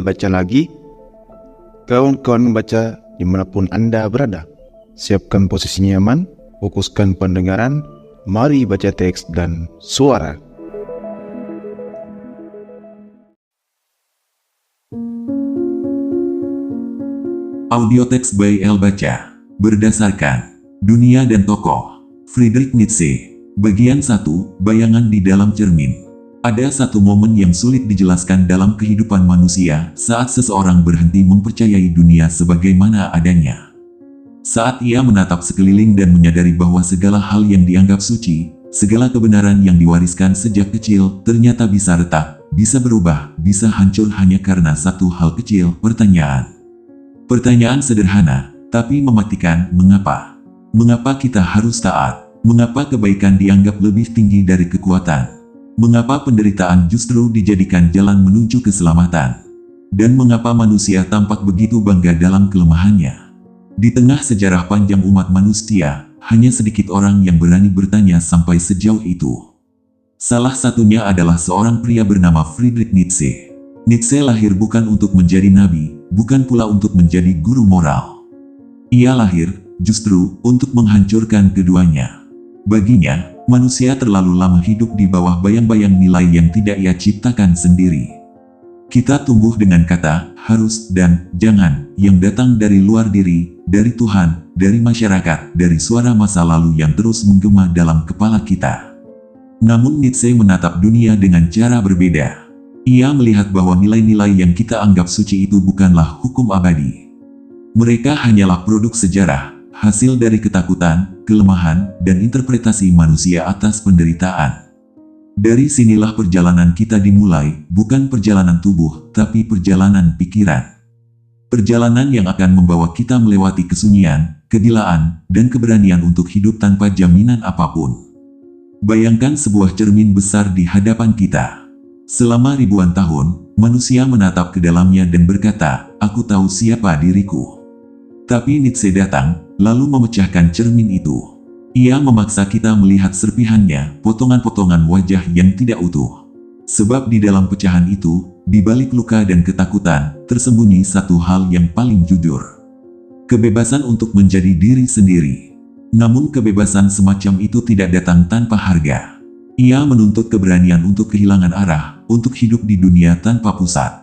Baca lagi. Kawan-kawan baca dimanapun Anda berada. Siapkan posisi nyaman, fokuskan pendengaran, mari baca teks dan suara. Audio teks by El Baca. Berdasarkan Dunia dan Tokoh Friedrich Nietzsche. Bagian 1, Bayangan di dalam cermin. Ada satu momen yang sulit dijelaskan dalam kehidupan manusia saat seseorang berhenti mempercayai dunia sebagaimana adanya. Saat ia menatap sekeliling dan menyadari bahwa segala hal yang dianggap suci, segala kebenaran yang diwariskan sejak kecil, ternyata bisa retak, bisa berubah, bisa hancur hanya karena satu hal kecil, pertanyaan. Pertanyaan sederhana, tapi mematikan, mengapa? Mengapa kita harus taat? Mengapa kebaikan dianggap lebih tinggi dari kekuatan? Mengapa penderitaan justru dijadikan jalan menuju keselamatan? Dan mengapa manusia tampak begitu bangga dalam kelemahannya? Di tengah sejarah panjang umat manusia, hanya sedikit orang yang berani bertanya sampai sejauh itu. Salah satunya adalah seorang pria bernama Friedrich Nietzsche. Nietzsche lahir bukan untuk menjadi nabi, bukan pula untuk menjadi guru moral. Ia lahir, justru, untuk menghancurkan keduanya. Baginya, manusia terlalu lama hidup di bawah bayang-bayang nilai yang tidak ia ciptakan sendiri. Kita tumbuh dengan kata, harus, dan jangan, yang datang dari luar diri, dari Tuhan, dari masyarakat, dari suara masa lalu yang terus menggema dalam kepala kita. Namun Nietzsche menatap dunia dengan cara berbeda. Ia melihat bahwa nilai-nilai yang kita anggap suci itu bukanlah hukum abadi. Mereka hanyalah produk sejarah, hasil dari ketakutan, kelemahan, dan interpretasi manusia atas penderitaan. Dari sinilah perjalanan kita dimulai, bukan perjalanan tubuh, tapi perjalanan pikiran. Perjalanan yang akan membawa kita melewati kesunyian, kegilaan, dan keberanian untuk hidup tanpa jaminan apapun. Bayangkan sebuah cermin besar di hadapan kita. Selama ribuan tahun, manusia menatap ke dalamnya dan berkata, "Aku tahu siapa diriku." Tapi Nietzsche datang, lalu memecahkan cermin itu. Ia memaksa kita melihat serpihannya, potongan-potongan wajah yang tidak utuh. Sebab di dalam pecahan itu, di balik luka dan ketakutan, tersembunyi satu hal yang paling jujur. Kebebasan untuk menjadi diri sendiri. Namun kebebasan semacam itu tidak datang tanpa harga. Ia menuntut keberanian untuk kehilangan arah, untuk hidup di dunia tanpa pusat.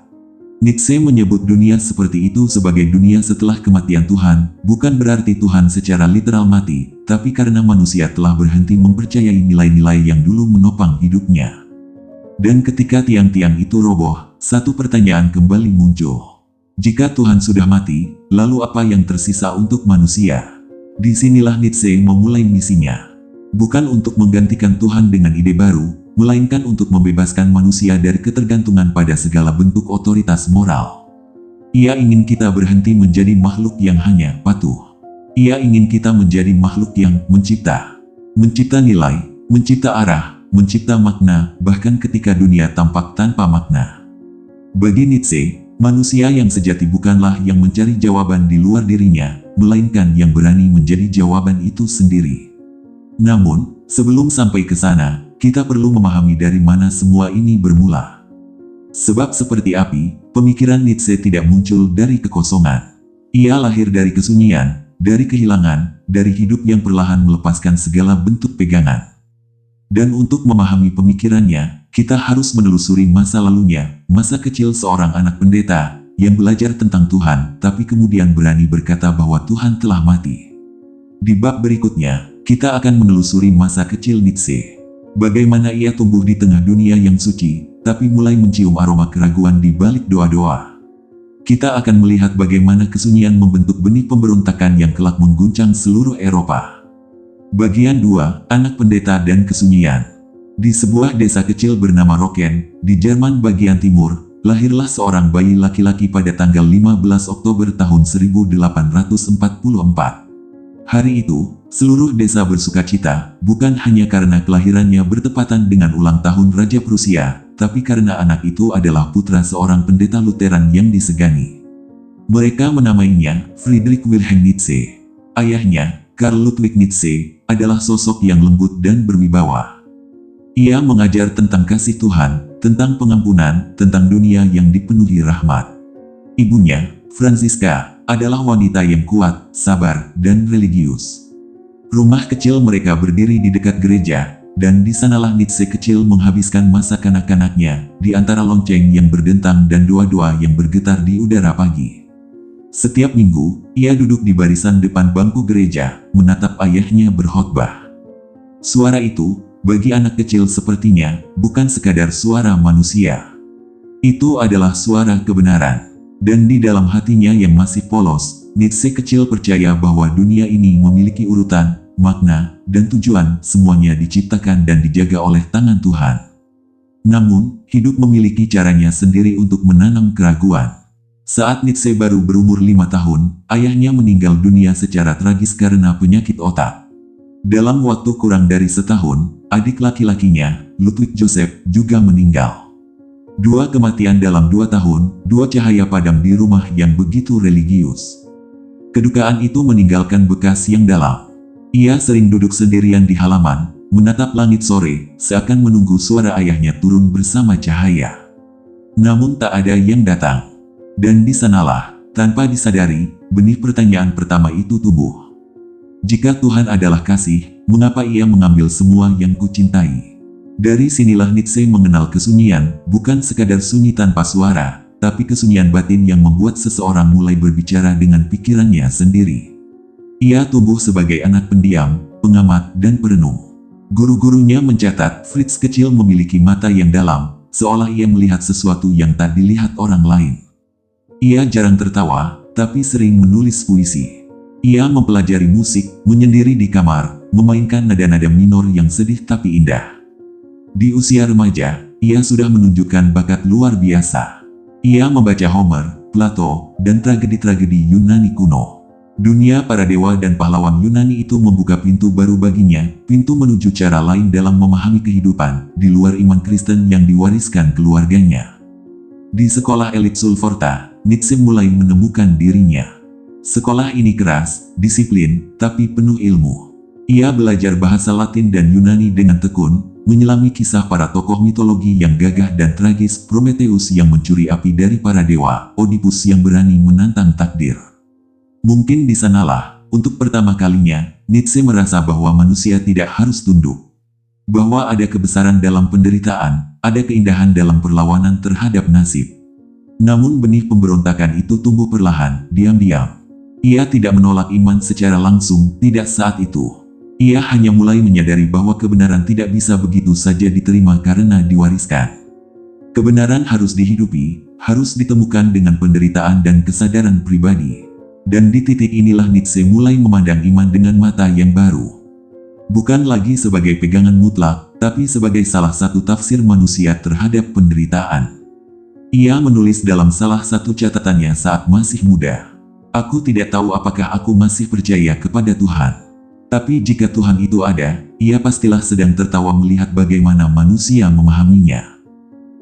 Nietzsche menyebut dunia seperti itu sebagai dunia setelah kematian Tuhan, bukan berarti Tuhan secara literal mati, tapi karena manusia telah berhenti mempercayai nilai-nilai yang dulu menopang hidupnya. Dan ketika tiang-tiang itu roboh, satu pertanyaan kembali muncul. Jika Tuhan sudah mati, lalu apa yang tersisa untuk manusia? Disinilah Nietzsche memulai misinya. Bukan untuk menggantikan Tuhan dengan ide baru, melainkan untuk membebaskan manusia dari ketergantungan pada segala bentuk otoritas moral. Ia ingin kita berhenti menjadi makhluk yang hanya patuh. Ia ingin kita menjadi makhluk yang mencipta. Mencipta nilai, mencipta arah, mencipta makna, bahkan ketika dunia tampak tanpa makna. Bagi Nietzsche, manusia yang sejati bukanlah yang mencari jawaban di luar dirinya, melainkan yang berani menjadi jawaban itu sendiri. Namun, sebelum sampai ke sana, kita perlu memahami dari mana semua ini bermula. Sebab seperti api, pemikiran Nietzsche tidak muncul dari kekosongan. Ia lahir dari kesunyian, dari kehilangan, dari hidup yang perlahan melepaskan segala bentuk pegangan. Dan untuk memahami pemikirannya, kita harus menelusuri masa lalunya, masa kecil seorang anak pendeta, yang belajar tentang Tuhan, tapi kemudian berani berkata bahwa Tuhan telah mati. Di bab berikutnya, kita akan menelusuri masa kecil Nietzsche. Bagaimana ia tumbuh di tengah dunia yang suci, tapi mulai mencium aroma keraguan di balik doa-doa. Kita akan melihat bagaimana kesunyian membentuk benih pemberontakan yang kelak mengguncang seluruh Eropa. Bagian 2, Anak Pendeta dan Kesunyian. Di sebuah desa kecil bernama Rocken, di Jerman bagian timur, lahirlah seorang bayi laki-laki pada tanggal 15 Oktober tahun 1844. Hari itu, seluruh desa bersukacita, bukan hanya karena kelahirannya bertepatan dengan ulang tahun Raja Prusia, tapi karena anak itu adalah putra seorang pendeta Lutheran yang disegani. Mereka menamainya Friedrich Wilhelm Nietzsche. Ayahnya, Karl Ludwig Nietzsche, adalah sosok yang lembut dan berwibawa. Ia mengajar tentang kasih Tuhan, tentang pengampunan, tentang dunia yang dipenuhi rahmat. Ibunya, Franziska, adalah wanita yang kuat, sabar, dan religius. Rumah kecil mereka berdiri di dekat gereja, dan di sanalah Nietzsche kecil menghabiskan masa kanak-kanaknya, di antara lonceng yang berdentang dan doa-doa yang bergetar di udara pagi. Setiap minggu, ia duduk di barisan depan bangku gereja, menatap ayahnya berkhotbah. Suara itu, bagi anak kecil sepertinya, bukan sekadar suara manusia. Itu adalah suara kebenaran. Dan di dalam hatinya yang masih polos, Nietzsche kecil percaya bahwa dunia ini memiliki urutan, makna, dan tujuan, semuanya diciptakan dan dijaga oleh tangan Tuhan. Namun, hidup memiliki caranya sendiri untuk menanam keraguan. Saat Nietzsche baru berumur 5 tahun, ayahnya meninggal dunia secara tragis karena penyakit otak. Dalam waktu kurang dari setahun, adik laki-lakinya, Ludwig Joseph, juga meninggal. 2 kematian dalam 2 tahun, 2 cahaya padam di rumah yang begitu religius. Kedukaan itu meninggalkan bekas yang dalam. Ia sering duduk sendirian di halaman, menatap langit sore, seakan menunggu suara ayahnya turun bersama cahaya. Namun tak ada yang datang. Dan di sanalah, tanpa disadari, benih pertanyaan pertama itu tumbuh. Jika Tuhan adalah kasih, mengapa ia mengambil semua yang kucintai? Dari sinilah Nietzsche mengenal kesunyian, bukan sekadar sunyi tanpa suara, tapi kesunyian batin yang membuat seseorang mulai berbicara dengan pikirannya sendiri. Ia tumbuh sebagai anak pendiam, pengamat, dan perenung. Guru-gurunya mencatat Fritz kecil memiliki mata yang dalam, seolah ia melihat sesuatu yang tak dilihat orang lain. Ia jarang tertawa, tapi sering menulis puisi. Ia mempelajari musik, menyendiri di kamar, memainkan nada-nada minor yang sedih tapi indah. Di usia remaja, ia sudah menunjukkan bakat luar biasa. Ia membaca Homer, Plato, dan tragedi-tragedi Yunani kuno. Dunia para dewa dan pahlawan Yunani itu membuka pintu baru baginya, pintu menuju cara lain dalam memahami kehidupan, di luar iman Kristen yang diwariskan keluarganya. Di sekolah elit Sulforta, Nietzsche mulai menemukan dirinya. Sekolah ini keras, disiplin, tapi penuh ilmu. Ia belajar bahasa Latin dan Yunani dengan tekun, menyelami kisah para tokoh mitologi yang gagah dan tragis, Prometheus yang mencuri api dari para dewa, Oedipus yang berani menantang takdir. Mungkin di sanalah, untuk pertama kalinya, Nietzsche merasa bahwa manusia tidak harus tunduk. Bahwa ada kebesaran dalam penderitaan, ada keindahan dalam perlawanan terhadap nasib. Namun benih pemberontakan itu tumbuh perlahan, diam-diam. Ia tidak menolak iman secara langsung, tidak saat itu. Ia hanya mulai menyadari bahwa kebenaran tidak bisa begitu saja diterima karena diwariskan. Kebenaran harus dihidupi, harus ditemukan dengan penderitaan dan kesadaran pribadi. Dan di titik inilah Nietzsche mulai memandang iman dengan mata yang baru. Bukan lagi sebagai pegangan mutlak, tapi sebagai salah satu tafsir manusia terhadap penderitaan. Ia menulis dalam salah satu catatannya saat masih muda. Aku tidak tahu apakah aku masih percaya kepada Tuhan. Tapi jika Tuhan itu ada, ia pastilah sedang tertawa melihat bagaimana manusia memahaminya.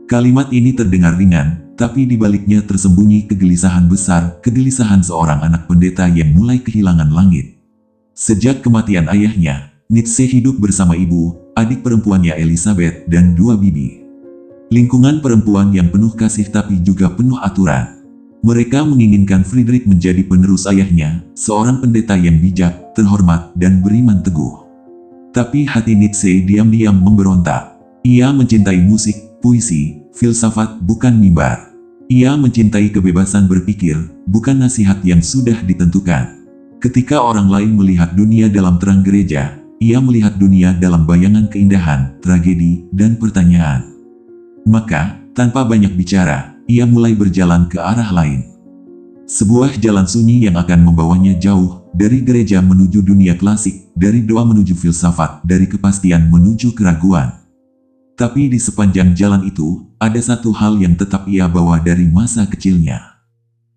Kalimat ini terdengar ringan, tapi di baliknya tersembunyi kegelisahan besar, kegelisahan seorang anak pendeta yang mulai kehilangan langit. Sejak kematian ayahnya, Nietzsche hidup bersama ibu, adik perempuannya Elizabeth, dan 2 bibi. Lingkungan perempuan yang penuh kasih tapi juga penuh aturan. Mereka menginginkan Friedrich menjadi penerus ayahnya, seorang pendeta yang bijak, terhormat, dan beriman teguh. Tapi hati Nietzsche diam-diam memberontak. Ia mencintai musik, puisi, filsafat, bukan mimbar. Ia mencintai kebebasan berpikir, bukan nasihat yang sudah ditentukan. Ketika orang lain melihat dunia dalam terang gereja, ia melihat dunia dalam bayangan keindahan, tragedi, dan pertanyaan. Maka, tanpa banyak bicara, ia mulai berjalan ke arah lain. Sebuah jalan sunyi yang akan membawanya jauh, dari gereja menuju dunia klasik, dari doa menuju filsafat, dari kepastian menuju keraguan. Tapi di sepanjang jalan itu, ada satu hal yang tetap ia bawa dari masa kecilnya.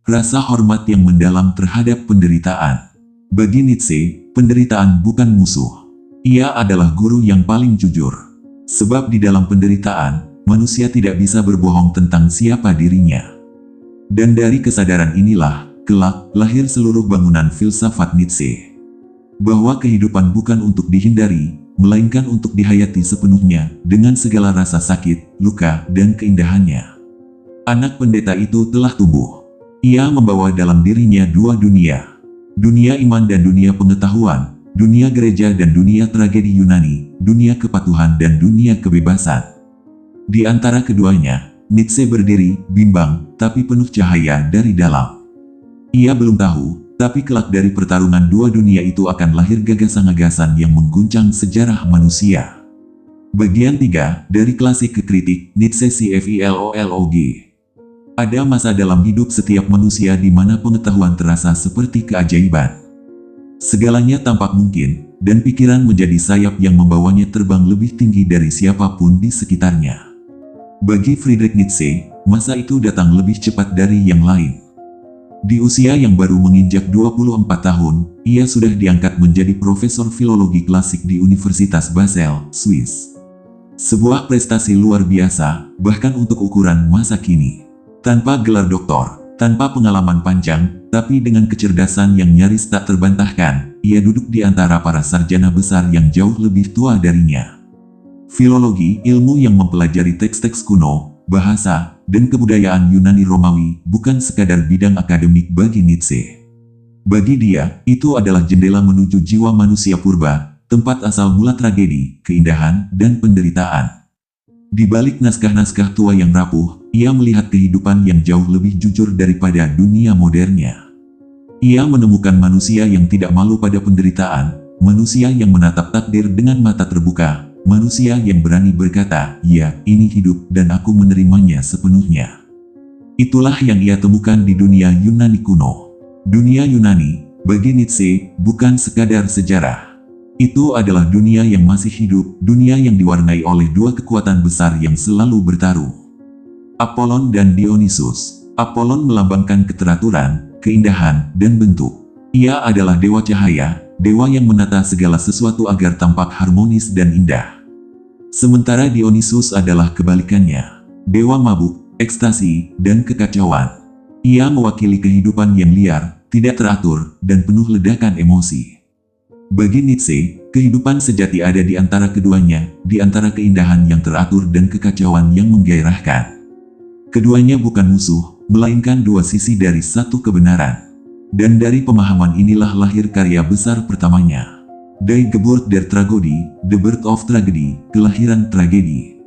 Rasa hormat yang mendalam terhadap penderitaan. Bagi Nietzsche, penderitaan bukan musuh. Ia adalah guru yang paling jujur. Sebab di dalam penderitaan, manusia tidak bisa berbohong tentang siapa dirinya. Dan dari kesadaran inilah, kelak, lahir seluruh bangunan filsafat Nietzsche. Bahwa kehidupan bukan untuk dihindari, melainkan untuk dihayati sepenuhnya dengan segala rasa sakit, luka, dan keindahannya. Anak pendeta itu telah tumbuh. Ia membawa dalam dirinya dua dunia. Dunia iman dan dunia pengetahuan, dunia gereja dan dunia tragedi Yunani, dunia kepatuhan dan dunia kebebasan. Di antara keduanya, Nietzsche berdiri, bimbang, tapi penuh cahaya dari dalam. Ia belum tahu, tapi kelak dari pertarungan dua dunia itu akan lahir gagasan-gagasan yang mengguncang sejarah manusia. Bagian 3, dari klasik ke kritik, Nietzsche CFILOLOG. Ada masa dalam hidup setiap manusia di mana pengetahuan terasa seperti keajaiban. Segalanya tampak mungkin, dan pikiran menjadi sayap yang membawanya terbang lebih tinggi dari siapapun di sekitarnya. Bagi Friedrich Nietzsche, masa itu datang lebih cepat dari yang lain. Di usia yang baru menginjak 24 tahun, ia sudah diangkat menjadi profesor filologi klasik di Universitas Basel, Swiss. Sebuah prestasi luar biasa, bahkan untuk ukuran masa kini. Tanpa gelar doktor, tanpa pengalaman panjang, tapi dengan kecerdasan yang nyaris tak terbantahkan, ia duduk di antara para sarjana besar yang jauh lebih tua darinya. Filologi, ilmu yang mempelajari teks-teks kuno, bahasa, dan kebudayaan Yunani Romawi, bukan sekadar bidang akademik bagi Nietzsche. Bagi dia, itu adalah jendela menuju jiwa manusia purba, tempat asal mula tragedi, keindahan, dan penderitaan. Di balik naskah-naskah tua yang rapuh, ia melihat kehidupan yang jauh lebih jujur daripada dunia modernnya. Ia menemukan manusia yang tidak malu pada penderitaan, manusia yang menatap takdir dengan mata terbuka, manusia yang berani berkata, "Ya, ini hidup dan aku menerimanya sepenuhnya." Itulah yang ia temukan di dunia Yunani kuno. Dunia Yunani, bagi Nietzsche, bukan sekadar sejarah. Itu adalah dunia yang masih hidup, dunia yang diwarnai oleh dua kekuatan besar yang selalu bertarung. Apollon dan Dionysus. Apollon melambangkan keteraturan, keindahan, dan bentuk. Ia adalah dewa cahaya, dewa yang menata segala sesuatu agar tampak harmonis dan indah. Sementara Dionysus adalah kebalikannya, dewa mabuk, ekstasi, dan kekacauan. Ia mewakili kehidupan yang liar, tidak teratur, dan penuh ledakan emosi. Bagi Nietzsche, kehidupan sejati ada di antara keduanya, di antara keindahan yang teratur dan kekacauan yang menggairahkan. Keduanya bukan musuh, melainkan dua sisi dari satu kebenaran. Dan dari pemahaman inilah lahir karya besar pertamanya. Die Geburt der Tragödie, The Birth of Tragedy, kelahiran tragedi.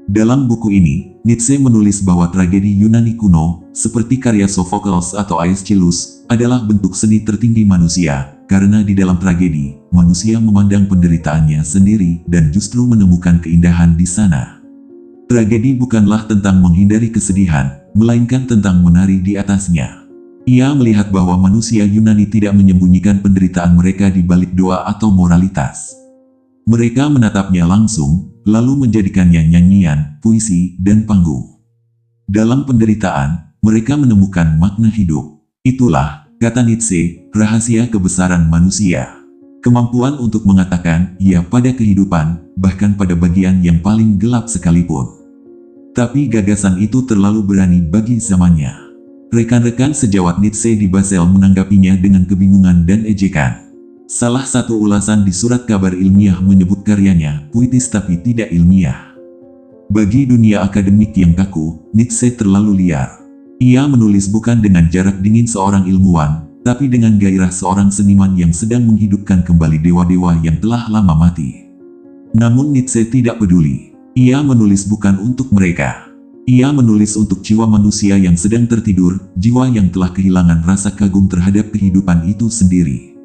Dalam buku ini, Nietzsche menulis bahwa tragedi Yunani kuno, seperti karya Sophocles atau Aeschylus, adalah bentuk seni tertinggi manusia, karena di dalam tragedi, manusia memandang penderitaannya sendiri dan justru menemukan keindahan di sana. Tragedi bukanlah tentang menghindari kesedihan, melainkan tentang menari di atasnya. Ia melihat bahwa manusia Yunani tidak menyembunyikan penderitaan mereka di balik doa atau moralitas. Mereka menatapnya langsung, lalu menjadikannya nyanyian, puisi, dan panggung. Dalam penderitaan, mereka menemukan makna hidup. Itulah, kata Nietzsche, rahasia kebesaran manusia. Kemampuan untuk mengatakan "ya" pada kehidupan, bahkan pada bagian yang paling gelap sekalipun. Tapi gagasan itu terlalu berani bagi zamannya. Rekan-rekan sejawat Nietzsche di Basel menanggapinya dengan kebingungan dan ejekan. Salah satu ulasan di surat kabar ilmiah menyebut karyanya puitis tapi tidak ilmiah. Bagi dunia akademik yang kaku, Nietzsche terlalu liar. Ia menulis bukan dengan jarak dingin seorang ilmuwan, tapi dengan gairah seorang seniman yang sedang menghidupkan kembali dewa-dewa yang telah lama mati. Namun Nietzsche tidak peduli. Ia menulis bukan untuk mereka. Ia menulis untuk jiwa manusia yang sedang tertidur, jiwa yang telah kehilangan rasa kagum terhadap kehidupan itu sendiri.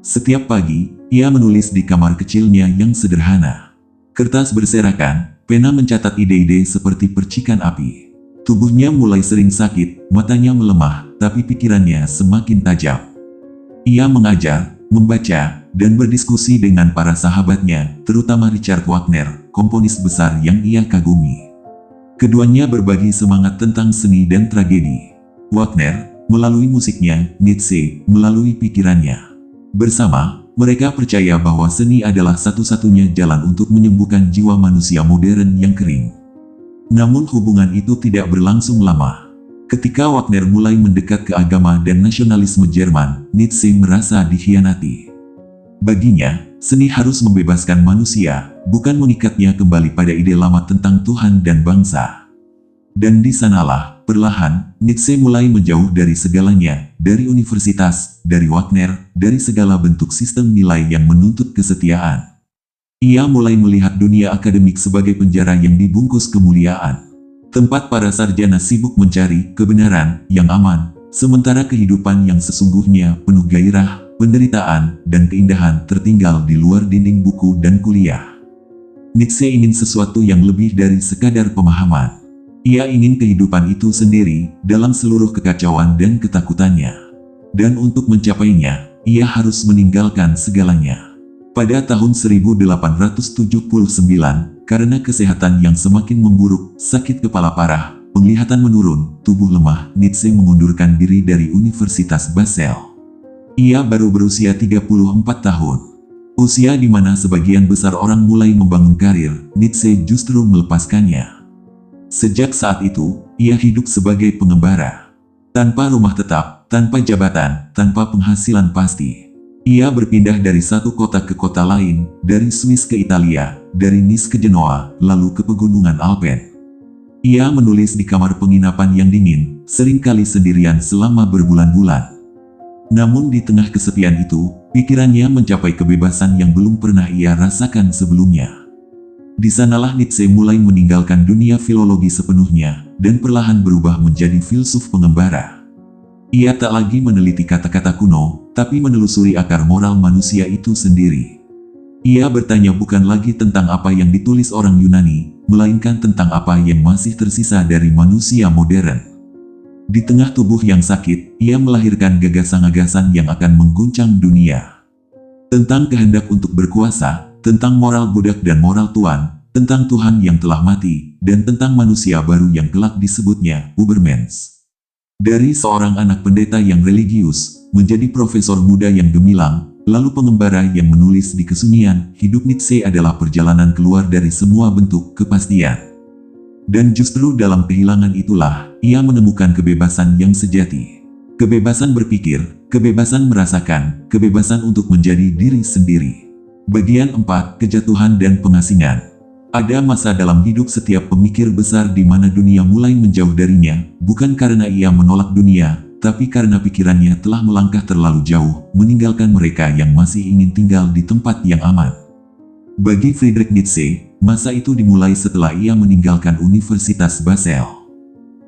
Setiap pagi, ia menulis di kamar kecilnya yang sederhana. Kertas berserakan, pena mencatat ide-ide seperti percikan api. Tubuhnya mulai sering sakit, matanya melemah, tapi pikirannya semakin tajam. Ia mengajar, membaca, dan berdiskusi dengan para sahabatnya, terutama Richard Wagner, komponis besar yang ia kagumi. Keduanya berbagi semangat tentang seni dan tragedi. Wagner, melalui musiknya, Nietzsche, melalui pikirannya. Bersama, mereka percaya bahwa seni adalah satu-satunya jalan untuk menyembuhkan jiwa manusia modern yang kering. Namun hubungan itu tidak berlangsung lama. Ketika Wagner mulai mendekat ke agama dan nasionalisme Jerman, Nietzsche merasa dikhianati. Baginya, seni harus membebaskan manusia, bukan mengikatnya kembali pada ide lama tentang Tuhan dan bangsa. Dan di sanalah, perlahan, Nietzsche mulai menjauh dari segalanya, dari universitas, dari Wagner, dari segala bentuk sistem nilai yang menuntut kesetiaan. Ia mulai melihat dunia akademik sebagai penjara yang dibungkus kemuliaan. Tempat para sarjana sibuk mencari kebenaran yang aman, sementara kehidupan yang sesungguhnya penuh gairah, penderitaan, dan keindahan tertinggal di luar dinding buku dan kuliah. Nietzsche ingin sesuatu yang lebih dari sekadar pemahaman. Ia ingin kehidupan itu sendiri, dalam seluruh kekacauan dan ketakutannya. Dan untuk mencapainya, ia harus meninggalkan segalanya. Pada tahun 1879, karena kesehatan yang semakin memburuk, sakit kepala parah, penglihatan menurun, tubuh lemah, Nietzsche mengundurkan diri dari Universitas Basel. Ia baru berusia 34 tahun. Usia di mana sebagian besar orang mulai membangun karir, Nietzsche justru melepaskannya. Sejak saat itu, ia hidup sebagai pengembara. Tanpa rumah tetap, tanpa jabatan, tanpa penghasilan pasti. Ia berpindah dari satu kota ke kota lain, dari Swiss ke Italia, dari Nice ke Genoa, lalu ke pegunungan Alpen. Ia menulis di kamar penginapan yang dingin, seringkali sendirian selama berbulan-bulan. Namun di tengah kesepian itu, pikirannya mencapai kebebasan yang belum pernah ia rasakan sebelumnya. Di sanalah Nietzsche mulai meninggalkan dunia filologi sepenuhnya, dan perlahan berubah menjadi filsuf pengembara. Ia tak lagi meneliti kata-kata kuno, tapi menelusuri akar moral manusia itu sendiri. Ia bertanya bukan lagi tentang apa yang ditulis orang Yunani, melainkan tentang apa yang masih tersisa dari manusia modern. Di tengah tubuh yang sakit, ia melahirkan gagasan-gagasan yang akan mengguncang dunia. Tentang kehendak untuk berkuasa, tentang moral budak dan moral tuan, tentang Tuhan yang telah mati, dan tentang manusia baru yang kelak disebutnya Ubermensch. Dari seorang anak pendeta yang religius, menjadi profesor muda yang gemilang, lalu pengembara yang menulis di kesunyian, hidup Nietzsche adalah perjalanan keluar dari semua bentuk kepastian. Dan justru dalam kehilangan itulah, ia menemukan kebebasan yang sejati. Kebebasan berpikir, kebebasan merasakan, kebebasan untuk menjadi diri sendiri. Bagian 4, Kejatuhan dan Pengasingan. Ada masa dalam hidup setiap pemikir besar di mana dunia mulai menjauh darinya, bukan karena ia menolak dunia, tapi karena pikirannya telah melangkah terlalu jauh, meninggalkan mereka yang masih ingin tinggal di tempat yang aman. Bagi Friedrich Nietzsche, masa itu dimulai setelah ia meninggalkan Universitas Basel.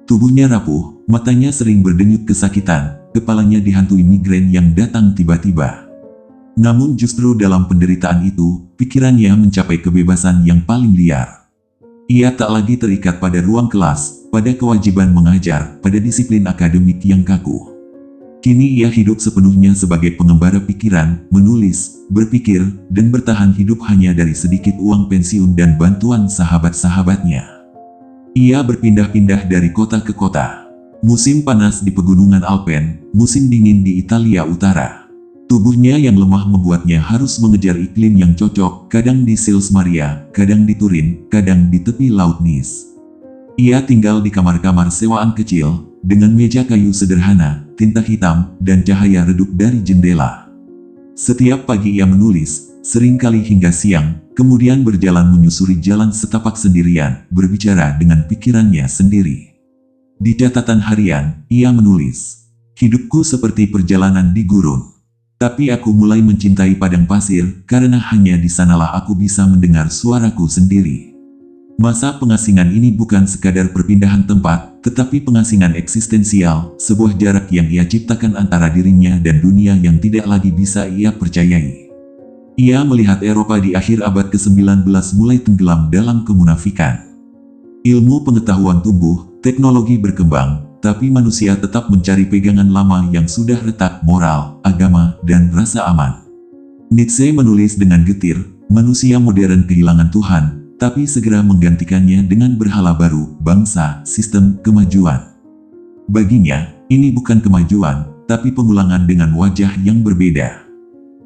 Tubuhnya rapuh, matanya sering berdenyut kesakitan, kepalanya dihantui migrain yang datang tiba-tiba. Namun justru dalam penderitaan itu, pikirannya mencapai kebebasan yang paling liar. Ia tak lagi terikat pada ruang kelas, pada kewajiban mengajar, pada disiplin akademik yang kaku. Kini ia hidup sepenuhnya sebagai pengembara pikiran, menulis, berpikir, dan bertahan hidup hanya dari sedikit uang pensiun dan bantuan sahabat-sahabatnya. Ia berpindah-pindah dari kota ke kota. Musim panas di pegunungan Alpen, musim dingin di Italia Utara. Tubuhnya yang lemah membuatnya harus mengejar iklim yang cocok, kadang di Sils Maria, kadang di Turin, kadang di tepi Laut Nice. Ia tinggal di kamar-kamar sewaan kecil, dengan meja kayu sederhana, tinta hitam, dan cahaya redup dari jendela. Setiap pagi ia menulis, seringkali hingga siang, kemudian berjalan menyusuri jalan setapak sendirian, berbicara dengan pikirannya sendiri. Di catatan harian, ia menulis, "Hidupku seperti perjalanan di gurun. Tapi aku mulai mencintai padang pasir, karena hanya di sanalah aku bisa mendengar suaraku sendiri." Masa pengasingan ini bukan sekadar perpindahan tempat, tetapi pengasingan eksistensial, sebuah jarak yang ia ciptakan antara dirinya dan dunia yang tidak lagi bisa ia percayai. Ia melihat Eropa di akhir abad ke-19 mulai tenggelam dalam kemunafikan. Ilmu pengetahuan tumbuh, teknologi berkembang, tapi manusia tetap mencari pegangan lama yang sudah retak moral, agama, dan rasa aman. Nietzsche menulis dengan getir, manusia modern kehilangan Tuhan, tapi segera menggantikannya dengan berhala baru, bangsa, sistem, kemajuan. Baginya, ini bukan kemajuan, tapi pengulangan dengan wajah yang berbeda.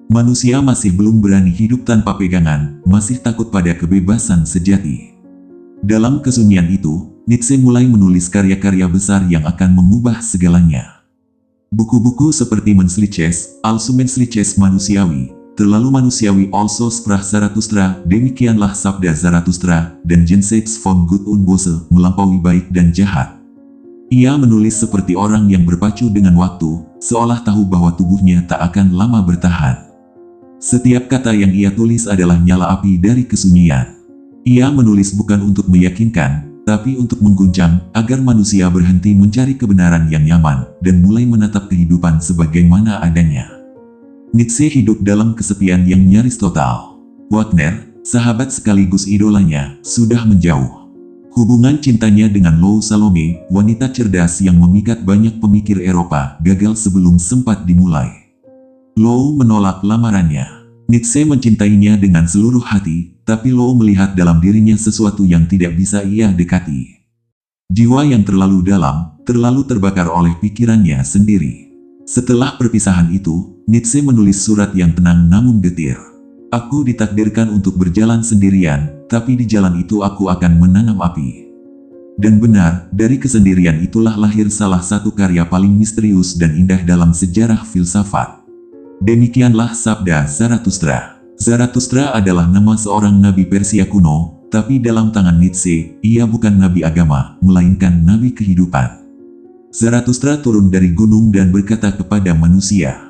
Manusia masih belum berani hidup tanpa pegangan, masih takut pada kebebasan sejati. Dalam kesunyian itu, Nietzsche mulai menulis karya-karya besar yang akan mengubah segalanya. Buku-buku seperti Menschliches, Also Menschliches Manusiawi, terlalu manusiawi also sprach Zarathustra, demikianlah sabda Zarathustra, dan jenseits von Gut und Böse, melampaui baik dan jahat. Ia menulis seperti orang yang berpacu dengan waktu, seolah tahu bahwa tubuhnya tak akan lama bertahan. Setiap kata yang ia tulis adalah nyala api dari kesunyian. Ia menulis bukan untuk meyakinkan, tapi untuk mengguncang, agar manusia berhenti mencari kebenaran yang nyaman, dan mulai menatap kehidupan sebagaimana adanya. Nietzsche hidup dalam kesepian yang nyaris total. Wagner, sahabat sekaligus idolanya, sudah menjauh. Hubungan cintanya dengan Lou Salome, wanita cerdas yang memikat banyak pemikir Eropa, gagal sebelum sempat dimulai. Lou menolak lamarannya. Nietzsche mencintainya dengan seluruh hati, tapi Lou melihat dalam dirinya sesuatu yang tidak bisa ia dekati. Jiwa yang terlalu dalam, terlalu terbakar oleh pikirannya sendiri. Setelah perpisahan itu, Nietzsche menulis surat yang tenang namun getir. Aku ditakdirkan untuk berjalan sendirian, tapi di jalan itu aku akan menanam api. Dan benar, dari kesendirian itulah lahir salah satu karya paling misterius dan indah dalam sejarah filsafat. Demikianlah sabda Zarathustra. Zarathustra adalah nama seorang nabi Persia kuno, tapi dalam tangan Nietzsche, ia bukan nabi agama, melainkan nabi kehidupan. Zarathustra turun dari gunung dan berkata kepada manusia,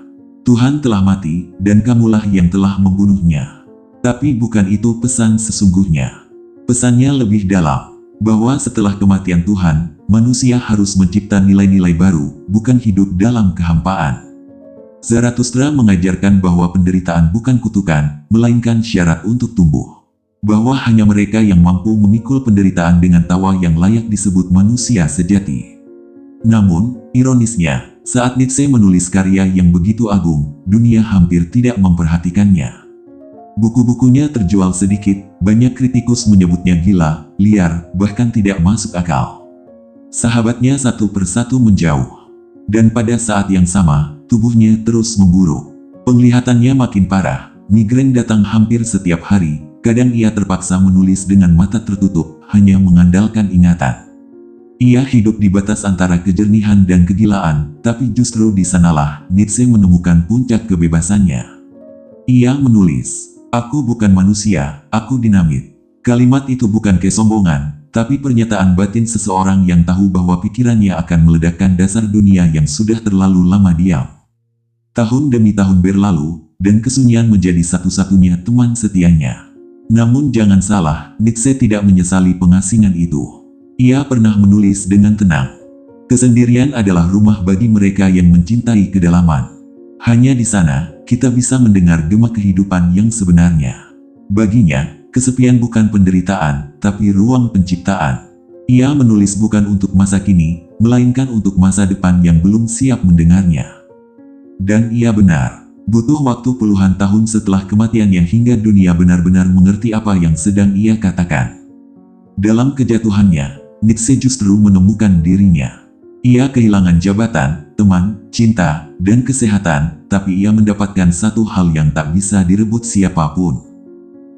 Tuhan telah mati, dan kamulah yang telah membunuhnya. Tapi bukan itu pesan sesungguhnya. Pesannya lebih dalam, bahwa setelah kematian Tuhan, manusia harus mencipta nilai-nilai baru, bukan hidup dalam kehampaan. Zarathustra mengajarkan bahwa penderitaan bukan kutukan, melainkan syarat untuk tumbuh. Bahwa hanya mereka yang mampu memikul penderitaan dengan tawa yang layak disebut manusia sejati. Namun, ironisnya, saat Nietzsche menulis karya yang begitu agung, dunia hampir tidak memperhatikannya. Buku-bukunya terjual sedikit, banyak kritikus menyebutnya gila, liar, bahkan tidak masuk akal. Sahabatnya satu persatu menjauh. Dan pada saat yang sama, tubuhnya terus memburuk. Penglihatannya makin parah, migrain datang hampir setiap hari, kadang ia terpaksa menulis dengan mata tertutup, hanya mengandalkan ingatan. Ia hidup di batas antara kejernihan dan kegilaan, tapi justru di sanalah Nietzsche menemukan puncak kebebasannya. Ia menulis, "Aku bukan manusia, aku dinamit." Kalimat itu bukan kesombongan, tapi pernyataan batin seseorang yang tahu bahwa pikirannya akan meledakkan dasar dunia yang sudah terlalu lama diam. Tahun demi tahun berlalu, dan kesunyian menjadi satu-satunya teman setianya. Namun jangan salah, Nietzsche tidak menyesali pengasingan itu. Ia pernah menulis dengan tenang. Kesendirian adalah rumah bagi mereka yang mencintai kedalaman. Hanya di sana, kita bisa mendengar gema kehidupan yang sebenarnya. Baginya, kesepian bukan penderitaan, tapi ruang penciptaan. Ia menulis bukan untuk masa kini, melainkan untuk masa depan yang belum siap mendengarnya. Dan ia benar. Butuh waktu puluhan tahun setelah kematiannya hingga dunia benar-benar mengerti apa yang sedang ia katakan. Dalam kejatuhannya, Nietzsche justru menemukan dirinya. Ia kehilangan jabatan, teman, cinta, dan kesehatan, tapi ia mendapatkan satu hal yang tak bisa direbut siapapun.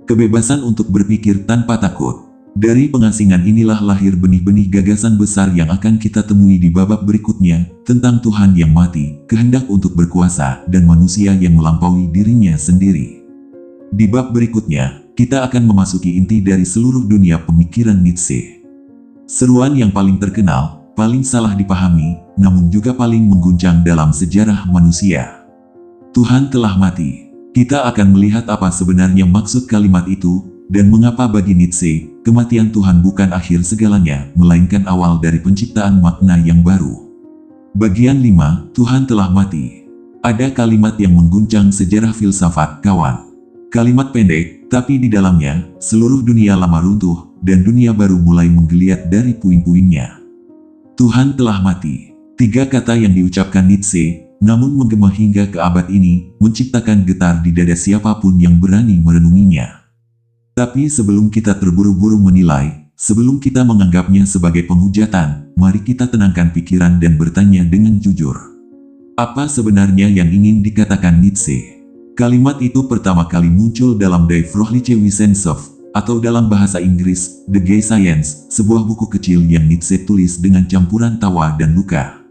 Kebebasan untuk berpikir tanpa takut. Dari pengasingan inilah lahir benih-benih gagasan besar yang akan kita temui di babak berikutnya, tentang Tuhan yang mati, kehendak untuk berkuasa, dan manusia yang melampaui dirinya sendiri. Di bab berikutnya, kita akan memasuki inti dari seluruh dunia pemikiran Nietzsche. Seruan yang paling terkenal, paling salah dipahami, namun juga paling mengguncang dalam sejarah manusia. Tuhan telah mati. Kita akan melihat apa sebenarnya maksud kalimat itu, dan mengapa bagi Nietzsche, kematian Tuhan bukan akhir segalanya, melainkan awal dari penciptaan makna yang baru. Bagian 5, Tuhan telah mati. Ada kalimat yang mengguncang sejarah filsafat, kawan. Kalimat pendek, tapi di dalamnya, seluruh dunia lama runtuh, dan dunia baru mulai menggeliat dari puing-puingnya. Tuhan telah mati. 3 kata yang diucapkan Nietzsche, namun menggema hingga ke abad ini, menciptakan getar di dada siapapun yang berani merenunginya. Tapi sebelum kita terburu-buru menilai, sebelum kita menganggapnya sebagai penghujatan, mari kita tenangkan pikiran dan bertanya dengan jujur. Apa sebenarnya yang ingin dikatakan Nietzsche? Kalimat itu pertama kali muncul dalam Die Frohliche Wissenschaft, atau dalam bahasa Inggris, The Gay Science, sebuah buku kecil yang Nietzsche tulis dengan campuran tawa dan luka.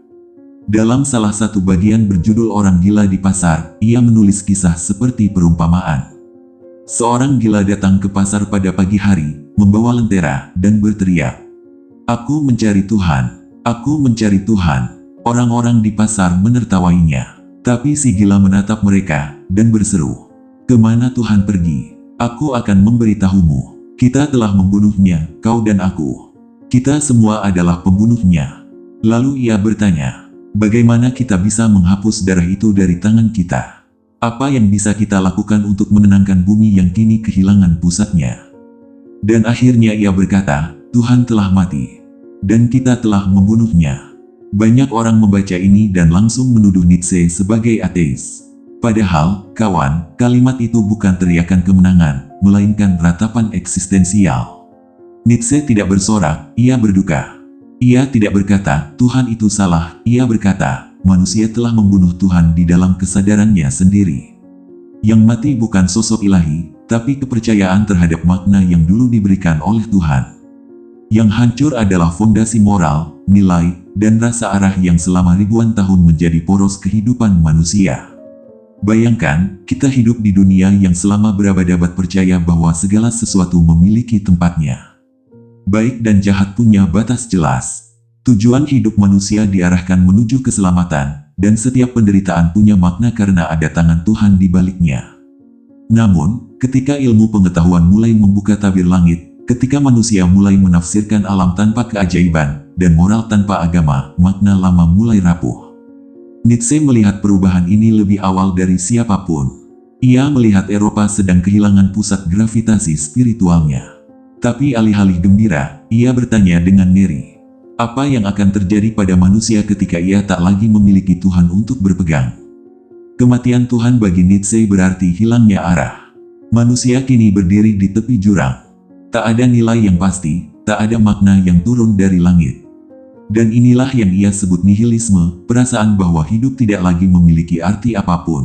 Dalam salah satu bagian berjudul Orang Gila di Pasar, ia menulis kisah seperti perumpamaan. Seorang gila datang ke pasar pada pagi hari, membawa lentera, dan berteriak, "Aku mencari Tuhan, aku mencari Tuhan." Orang-orang di pasar menertawainya. Tapi si gila menatap mereka, dan berseru, "Kemana Tuhan pergi? Aku akan memberitahumu. Kita telah membunuhnya, kau dan aku. Kita semua adalah pembunuhnya." Lalu ia bertanya, "Bagaimana kita bisa menghapus darah itu dari tangan kita? Apa yang bisa kita lakukan untuk menenangkan bumi yang kini kehilangan pusatnya?" Dan akhirnya ia berkata, "Tuhan telah mati, dan kita telah membunuhnya." Banyak orang membaca ini dan langsung menuduh Nietzsche sebagai ateis. Padahal, kawan, kalimat itu bukan teriakan kemenangan, melainkan ratapan eksistensial. Nietzsche tidak bersorak, ia berduka. Ia tidak berkata, "Tuhan itu salah," ia berkata, "Manusia telah membunuh Tuhan di dalam kesadarannya sendiri." Yang mati bukan sosok ilahi, tapi kepercayaan terhadap makna yang dulu diberikan oleh Tuhan. Yang hancur adalah fondasi moral, nilai, dan rasa arah yang selama ribuan tahun menjadi poros kehidupan manusia. Bayangkan, kita hidup di dunia yang selama berabad-abad percaya bahwa segala sesuatu memiliki tempatnya. Baik dan jahat punya batas jelas. Tujuan hidup manusia diarahkan menuju keselamatan, dan setiap penderitaan punya makna karena ada tangan Tuhan di baliknya. Namun, ketika ilmu pengetahuan mulai membuka tabir langit, ketika manusia mulai menafsirkan alam tanpa keajaiban, dan moral tanpa agama, makna lama mulai rapuh. Nietzsche melihat perubahan ini lebih awal dari siapapun. Ia melihat Eropa sedang kehilangan pusat gravitasi spiritualnya. Tapi alih-alih gembira, ia bertanya dengan ngeri, apa yang akan terjadi pada manusia ketika ia tak lagi memiliki Tuhan untuk berpegang? Kematian Tuhan bagi Nietzsche berarti hilangnya arah. Manusia kini berdiri di tepi jurang. Tak ada nilai yang pasti, tak ada makna yang turun dari langit. Dan inilah yang ia sebut nihilisme, perasaan bahwa hidup tidak lagi memiliki arti apapun.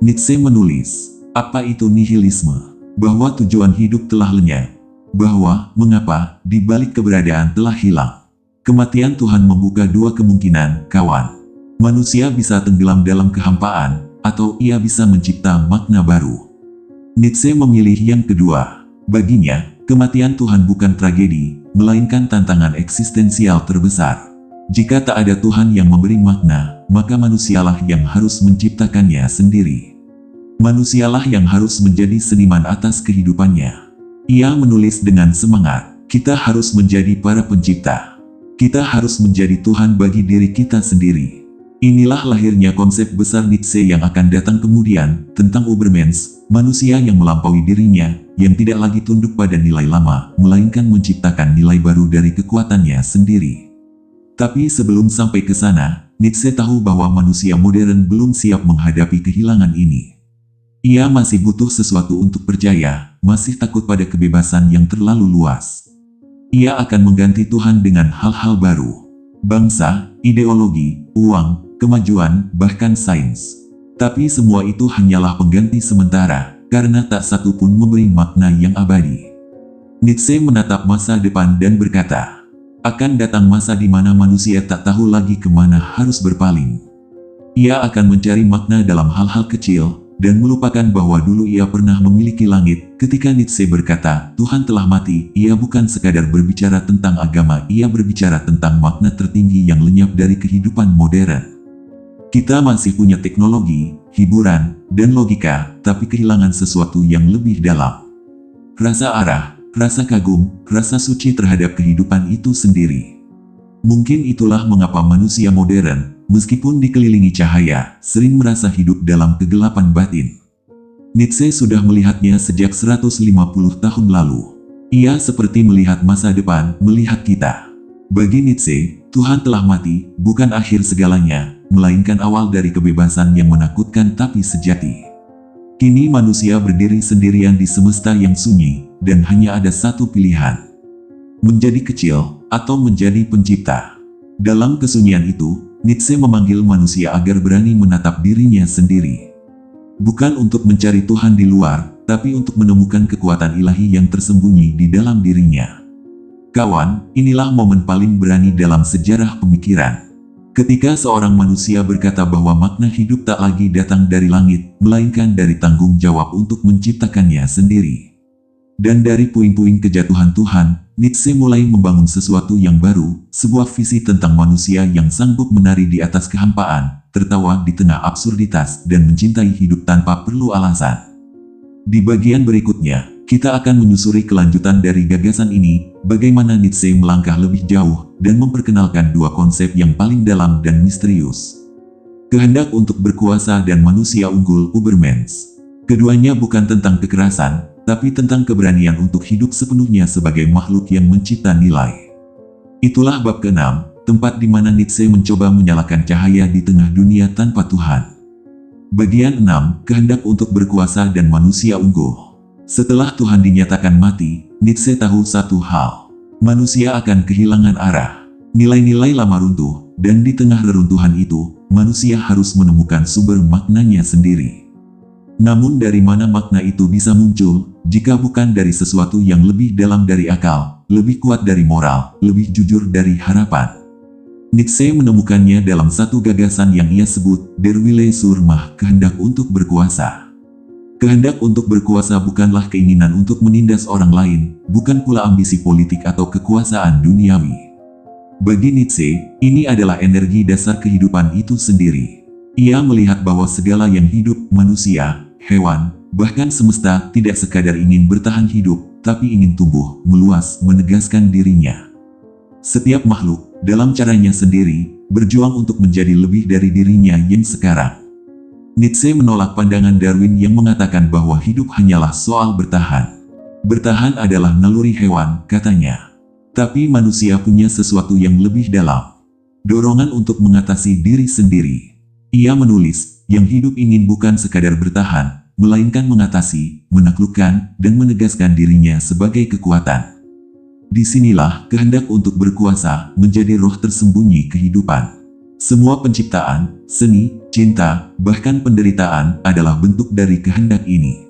Nietzsche menulis, apa itu nihilisme? Bahwa tujuan hidup telah lenyap. Bahwa, mengapa, di balik keberadaan telah hilang. Kematian Tuhan membuka dua kemungkinan, kawan. Manusia bisa tenggelam dalam kehampaan, atau ia bisa mencipta makna baru. Nietzsche memilih yang kedua. Baginya, kematian Tuhan bukan tragedi, melainkan tantangan eksistensial terbesar. Jika tak ada Tuhan yang memberi makna, maka manusialah yang harus menciptakannya sendiri. Manusialah yang harus menjadi seniman atas kehidupannya. Ia menulis dengan semangat, kita harus menjadi para pencipta. Kita harus menjadi Tuhan bagi diri kita sendiri. Inilah lahirnya konsep besar Nietzsche yang akan datang kemudian, tentang Ubermensch, manusia yang melampaui dirinya, yang tidak lagi tunduk pada nilai lama, melainkan menciptakan nilai baru dari kekuatannya sendiri. Tapi sebelum sampai ke sana, Nietzsche tahu bahwa manusia modern belum siap menghadapi kehilangan ini. Ia masih butuh sesuatu untuk percaya, masih takut pada kebebasan yang terlalu luas. Ia akan mengganti Tuhan dengan hal-hal baru. Bangsa, ideologi, uang, kemajuan, bahkan sains. Tapi semua itu hanyalah pengganti sementara, karena tak satu pun memberi makna yang abadi. Nietzsche menatap masa depan dan berkata, akan datang masa di mana manusia tak tahu lagi kemana harus berpaling. Ia akan mencari makna dalam hal-hal kecil, dan melupakan bahwa dulu ia pernah memiliki langit. Ketika Nietzsche berkata, Tuhan telah mati, ia bukan sekadar berbicara tentang agama, ia berbicara tentang makna tertinggi yang lenyap dari kehidupan modern. Kita masih punya teknologi, hiburan, dan logika, tapi kehilangan sesuatu yang lebih dalam. Rasa arah, rasa kagum, rasa suci terhadap kehidupan itu sendiri. Mungkin itulah mengapa manusia modern, meskipun dikelilingi cahaya, sering merasa hidup dalam kegelapan batin. Nietzsche sudah melihatnya sejak 150 tahun lalu. Ia seperti melihat masa depan, melihat kita. Bagi Nietzsche, Tuhan telah mati, bukan akhir segalanya, melainkan awal dari kebebasan yang menakutkan tapi sejati. Kini manusia berdiri sendirian di semesta yang sunyi, dan hanya ada satu pilihan. Menjadi kecil, atau menjadi pencipta. Dalam kesunyian itu, Nietzsche memanggil manusia agar berani menatap dirinya sendiri. Bukan untuk mencari Tuhan di luar, tapi untuk menemukan kekuatan ilahi yang tersembunyi di dalam dirinya. Kawan, inilah momen paling berani dalam sejarah pemikiran. Ketika seorang manusia berkata bahwa makna hidup tak lagi datang dari langit, melainkan dari tanggung jawab untuk menciptakannya sendiri. Dan dari puing-puing kejatuhan Tuhan, Nietzsche mulai membangun sesuatu yang baru, sebuah visi tentang manusia yang sanggup menari di atas kehampaan, tertawa di tengah absurditas, dan mencintai hidup tanpa perlu alasan. Di bagian berikutnya, kita akan menyusuri kelanjutan dari gagasan ini, bagaimana Nietzsche melangkah lebih jauh, dan memperkenalkan dua konsep yang paling dalam dan misterius. Kehendak untuk berkuasa dan manusia unggul Ubermensch. Keduanya bukan tentang kekerasan, tapi tentang keberanian untuk hidup sepenuhnya sebagai makhluk yang mencipta nilai. Itulah bab ke-6, tempat di mana Nietzsche mencoba menyalakan cahaya di tengah dunia tanpa Tuhan. Bagian 6, kehendak untuk berkuasa dan manusia unggul. Setelah Tuhan dinyatakan mati, Nietzsche tahu satu hal. Manusia akan kehilangan arah. Nilai-nilai lama runtuh, dan di tengah reruntuhan itu, manusia harus menemukan sumber maknanya sendiri. Namun dari mana makna itu bisa muncul, jika bukan dari sesuatu yang lebih dalam dari akal, lebih kuat dari moral, lebih jujur dari harapan? Nietzsche menemukannya dalam satu gagasan yang ia sebut, Der Wille zur Macht, kehendak untuk berkuasa. Kehendak untuk berkuasa bukanlah keinginan untuk menindas orang lain, bukan pula ambisi politik atau kekuasaan duniawi. Bagi Nietzsche, ini adalah energi dasar kehidupan itu sendiri. Ia melihat bahwa segala yang hidup, manusia, hewan, bahkan semesta, tidak sekadar ingin bertahan hidup, tapi ingin tumbuh, meluas, menegaskan dirinya. Setiap makhluk, dalam caranya sendiri, berjuang untuk menjadi lebih dari dirinya yang sekarang. Nietzsche menolak pandangan Darwin yang mengatakan bahwa hidup hanyalah soal bertahan. Bertahan adalah naluri hewan, katanya. Tapi manusia punya sesuatu yang lebih dalam. Dorongan untuk mengatasi diri sendiri. Ia menulis, yang hidup ingin bukan sekadar bertahan, melainkan mengatasi, menaklukkan, dan menegaskan dirinya sebagai kekuatan. Disinilah kehendak untuk berkuasa menjadi roh tersembunyi kehidupan. Semua penciptaan, seni, cinta, bahkan penderitaan adalah bentuk dari kehendak ini.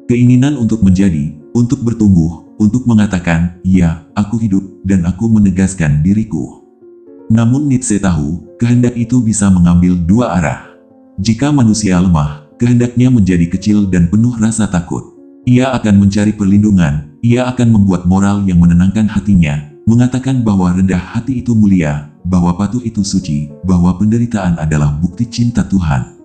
Keinginan untuk menjadi, untuk bertumbuh, untuk mengatakan, ya, aku hidup, dan aku menegaskan diriku. Namun Nietzsche tahu, kehendak itu bisa mengambil dua arah. Jika manusia lemah, kehendaknya menjadi kecil dan penuh rasa takut. Ia akan mencari perlindungan, ia akan membuat moral yang menenangkan hatinya, mengatakan bahwa rendah hati itu mulia, bahwa patuh itu suci, bahwa penderitaan adalah bukti cinta Tuhan.